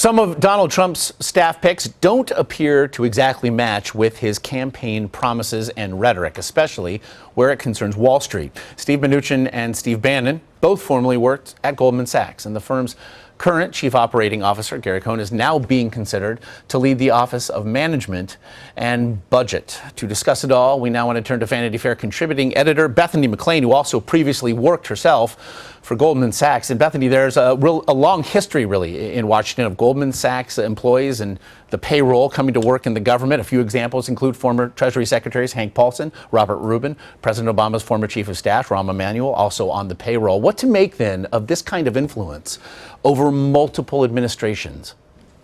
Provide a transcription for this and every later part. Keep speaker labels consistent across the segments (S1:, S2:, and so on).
S1: Some of Donald Trump's staff picks don't appear to exactly match with his campaign promises and rhetoric, especially where it concerns Wall Street. Steve Mnuchin and Steve Bannon both formerly worked at Goldman Sachs, and the firm's current chief operating officer, Gary Cohn, is now being considered to lead the Office of Management and Budget. To discuss it all, we now want to turn to Vanity Fair contributing editor Bethany McLean, who also previously worked herself for Goldman Sachs. And Bethany, there's a long history, really, in Washington of Goldman Sachs employees and the payroll coming to work in the government. A few examples include former Treasury Secretaries Hank Paulson, Robert Rubin, President Obama's former chief of staff, Rahm Emanuel, also on the payroll. What to make, then, of this kind of influence over multiple administrations?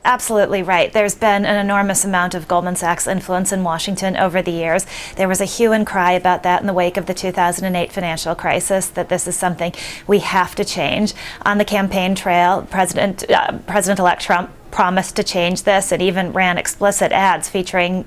S2: Absolutely right. There's been an enormous amount of Goldman Sachs influence in Washington over the years. There was a hue and cry about that in the wake of the 2008 financial crisis, that this is something we have to change. On the campaign trail, President-elect Trump promised to change this and even ran explicit ads featuring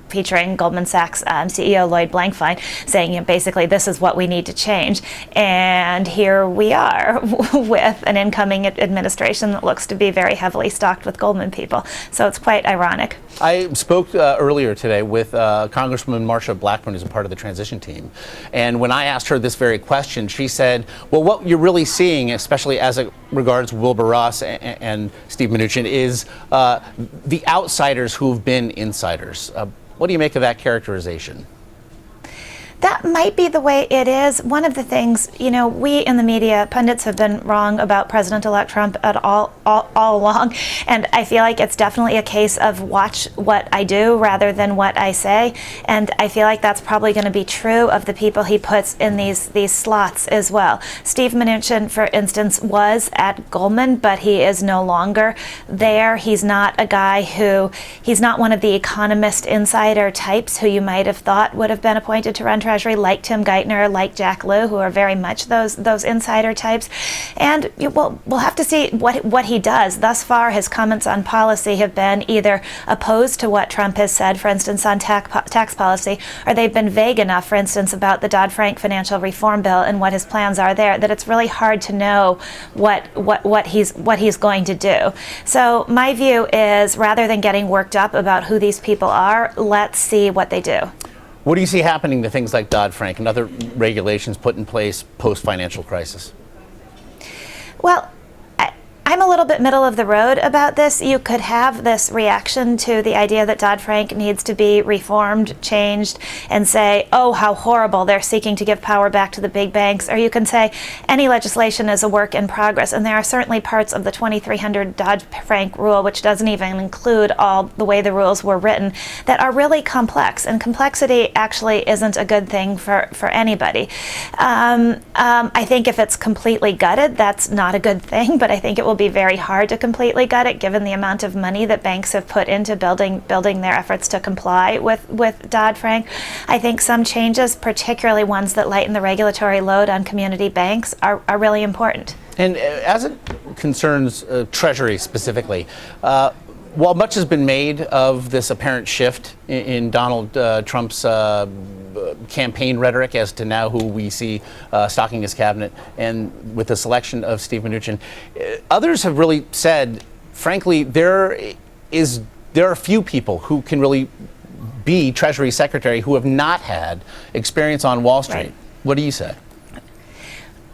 S2: Goldman Sachs CEO Lloyd Blankfein, saying, basically, this is what we need to change. And here we are with an incoming administration that looks to be very heavily stocked with Goldman people. So it's quite ironic.
S1: I spoke earlier today with Congresswoman Marsha Blackburn, who's a part of the transition team. And when I asked her this very question, she said, well, what you're really seeing, especially as it regards Wilbur Ross and Steve Mnuchin, is the outsiders who've been insiders. What do you make of that characterization?
S2: That might be the way it is. One of the things, we in the media, pundits have been wrong about President-elect Trump all along. And I feel like it's definitely a case of watch what I do rather than what I say. And I feel like that's probably going to be true of the people he puts in these slots as well. Steve Mnuchin, for instance, was at Goldman, but he is no longer there. He's not a guy he's not one of the economist insider types who you might have thought would have been appointed to run Treasury, like Tim Geithner, like Jack Lew, who are very much those insider types. And we'll have to see what he does. Thus far, his comments on policy have been either opposed to what Trump has said, for instance, on tax policy, or they've been vague enough, for instance, about the Dodd-Frank financial reform bill and what his plans are there, that it's really hard to know what he's going to do. So my view is, rather than getting worked up about who these people are, let's see what they do.
S1: What do you see happening to things like Dodd-Frank and other regulations put in place post-financial crisis?
S2: Well, I'm a little bit middle of the road about this. You could have this reaction to the idea that Dodd-Frank needs to be reformed, changed, and say, oh, how horrible, they're seeking to give power back to the big banks. Or you can say any legislation is a work in progress. And there are certainly parts of the 2300 Dodd-Frank rule, which doesn't even include all the way the rules were written, that are really complex. And complexity actually isn't a good thing for anybody. I think if it's completely gutted, that's not a good thing, but I think it will be very hard to completely gut it, given the amount of money that banks have put into building their efforts to comply with Dodd-Frank. I think some changes, particularly ones that lighten the regulatory load on community banks, are really important.
S1: And as it concerns Treasury specifically, while much has been made of this apparent shift in Donald Trump's campaign rhetoric as to now who we see stocking his cabinet, and with the selection of Steve Mnuchin, others have really said, frankly, there are few people who can really be Treasury Secretary who have not had experience on Wall Street. Right. What do you say?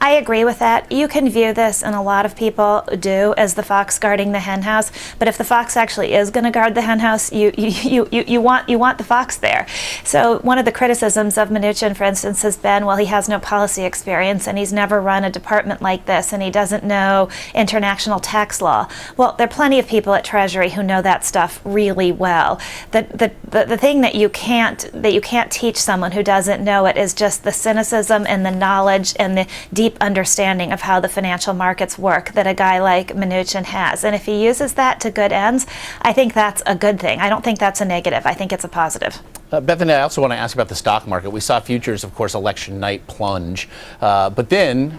S2: I agree with that. You can view this, and a lot of people do, as the fox guarding the hen house. But if the fox actually is going to guard the hen house, you want the fox there. So one of the criticisms of Mnuchin, for instance, has been, well, he has no policy experience, and he's never run a department like this, and he doesn't know international tax law. Well, there are plenty of people at Treasury who know that stuff really well. The thing that you can't teach someone who doesn't know it is just the cynicism and the knowledge and the deep understanding of how the financial markets work that a guy like Mnuchin has. And if he uses that to good ends, I think that's a good thing. I don't think that's a negative. I think it's a positive.
S1: Bethany, I also want to ask about the stock market. We saw futures, of course, election night plunge. But then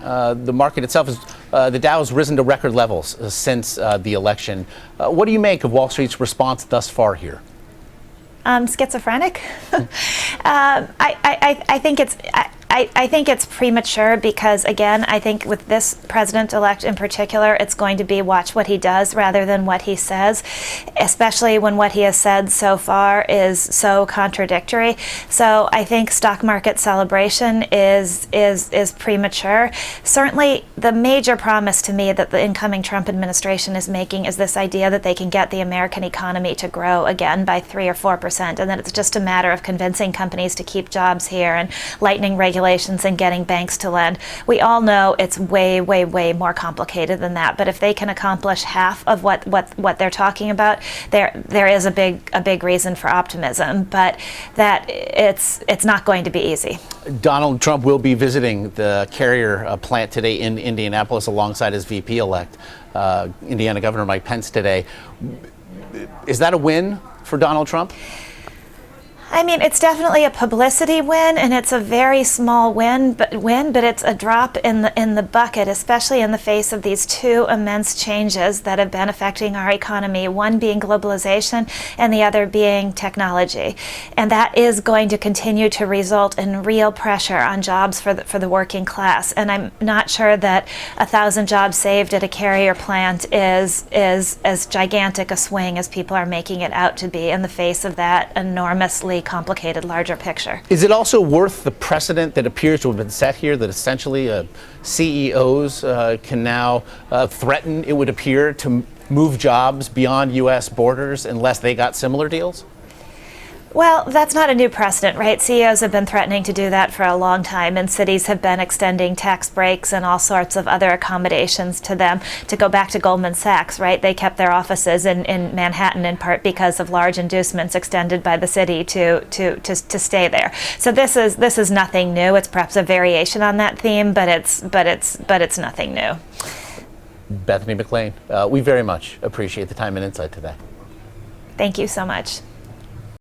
S1: the market itself, the Dow has risen to record levels since the election. What do you make of Wall Street's response thus far here?
S2: Schizophrenic. I think it's. I think it's premature because, again, I think with this president-elect in particular, it's going to be watch what he does rather than what he says, especially when what he has said so far is so contradictory. So I think stock market celebration is premature. Certainly, the major promise to me that the incoming Trump administration is making is this idea that they can get the American economy to grow again by 3 or 4%, and that it's just a matter of convincing companies to keep jobs here and lightening regulations and getting banks to lend. We all know it's way, way, way more complicated than that. But if they can accomplish half of what they're talking about, there is a big reason for optimism. But that it's not going to be easy.
S1: Donald Trump will be visiting the Carrier plant today in Indianapolis alongside his VP-elect, Indiana Governor Mike Pence today. Is that a win for Donald Trump?
S2: I mean, it's definitely a publicity win, and it's a very small win, but it's a drop in the bucket, especially in the face of these two immense changes that have been affecting our economy, one being globalization and the other being technology. And that is going to continue to result in real pressure on jobs for the working class. And I'm not sure that 1,000 jobs saved at a Carrier plant is as gigantic a swing as people are making it out to be in the face of that enormously complicated larger picture.
S1: Is it also worth the precedent that appears to have been set here that essentially CEOs can now threaten, it would appear, to move jobs beyond U.S. borders unless they got similar deals?
S2: Well, that's not a new precedent, right? CEOs have been threatening to do that for a long time, and cities have been extending tax breaks and all sorts of other accommodations to them. To go back to Goldman Sachs, right? They kept their offices in Manhattan in part because of large inducements extended by the city to stay there. So this is nothing new. It's perhaps a variation on that theme, but it's nothing new.
S1: Bethany McLean, we very much appreciate the time and insight today.
S2: Thank you so much.